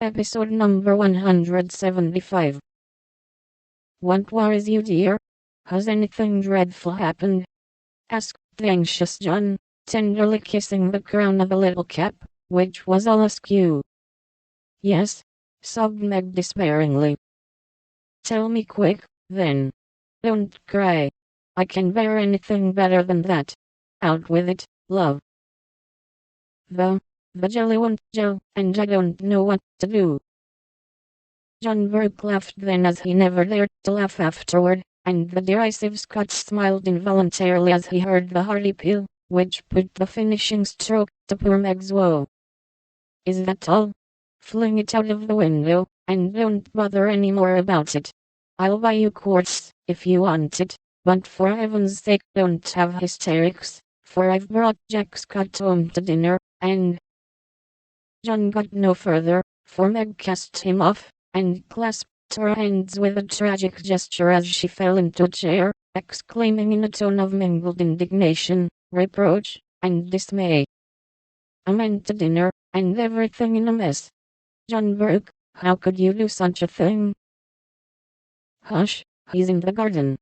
Episode number 175. What worries you, dear? Has anything dreadful happened? Asked the anxious John, tenderly kissing the crown of a little cap, which was all askew. Yes, sobbed Meg despairingly. Tell me quick, then. Don't cry. I can bear anything better than that. Out with it, love. The jelly won't gel, and I don't know what to do. John Burke laughed then as he never dared to laugh afterward, and the derisive Scot smiled involuntarily as he heard the hearty peal, which put the finishing stroke to poor Meg's woe. Is that all? Fling it out of the window, and don't bother any more about it. I'll buy you quartz, if you want it, but for heaven's sake don't have hysterics, for I've brought Jack Scott home to dinner, and... John got no further, for Meg cast him off, and clasped her hands with a tragic gesture as she fell into a chair, exclaiming in a tone of mingled indignation, reproach, and dismay. A man to dinner, and everything in a mess. John Burke, how could you do such a thing? Hush, he's in the garden.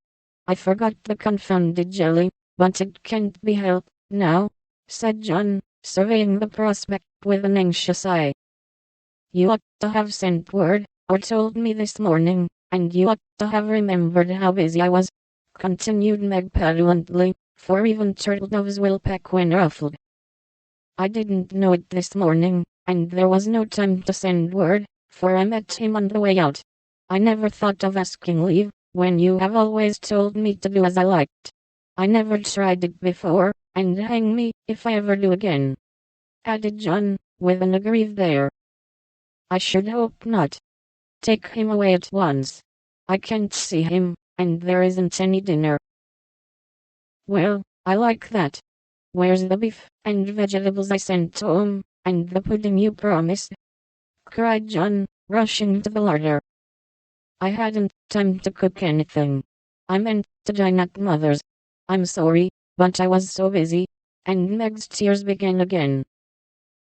I forgot the confounded jelly, but it can't be helped now, said John, surveying the prospect with an anxious eye. You ought to have sent word, or told me this morning, and you ought to have remembered how busy I was, continued Meg petulantly, for even turtle doves will peck when ruffled. I didn't know it this morning, and there was no time to send word, for I met him on the way out. I never thought of asking leave, when you have always told me to do as I liked. I never tried it before, and hang me if I ever do again, added John, with an aggrieved air. I should hope not. Take him away at once. I can't see him, and there isn't any dinner. Well, I like that. Where's the beef and vegetables I sent home, and the pudding you promised? Cried John, rushing to the larder. I hadn't time to cook anything. I meant to dine at Mother's. I'm sorry, but I was so busy, and Meg's tears began again.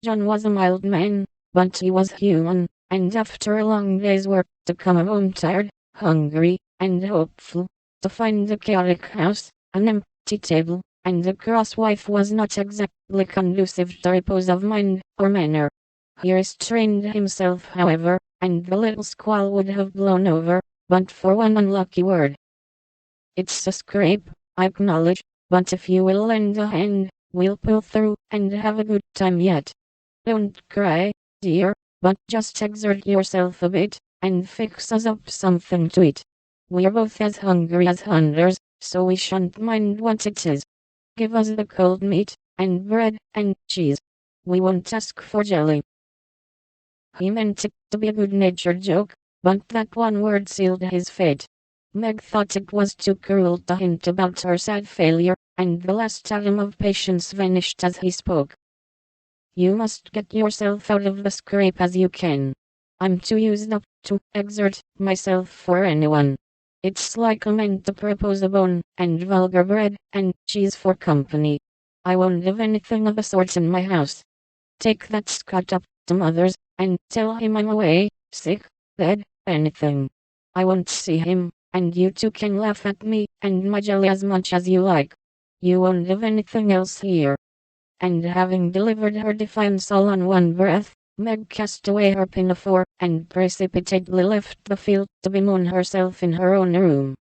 John was a mild man, but he was human, and after a long day's work to come home tired, hungry, and hopeful, to find a chaotic house, an empty table, and a cross wife was not exactly conducive to repose of mind or manner. He restrained himself, however, and the little squall would have blown over, but for one unlucky word. It's a scrape, I acknowledge, but if you will lend a hand, we'll pull through and have a good time yet. Don't cry, dear, but just exert yourself a bit, and fix us up something to eat. We're both as hungry as hunters, so we shan't mind what it is. Give us the cold meat, and bread, and cheese. We won't ask for jelly. He meant it to be a good-natured joke, but that one word sealed his fate. Meg thought it was too cruel to hint about her sad failure, and the last atom of patience vanished as he spoke. You must get yourself out of the scrape as you can. I'm too used up to exert myself for anyone. It's like a man to propose a bone, and vulgar bread, and cheese for company. I won't have anything of the sort in my house. Take that Scot up to Mother's, and tell him I'm away, sick, dead, anything. I won't see him, and you two can laugh at me and my jelly as much as you like. You won't have anything else here. And having delivered her defiance all on one breath, Meg cast away her pinafore, and precipitately left the field to bemoan herself in her own room.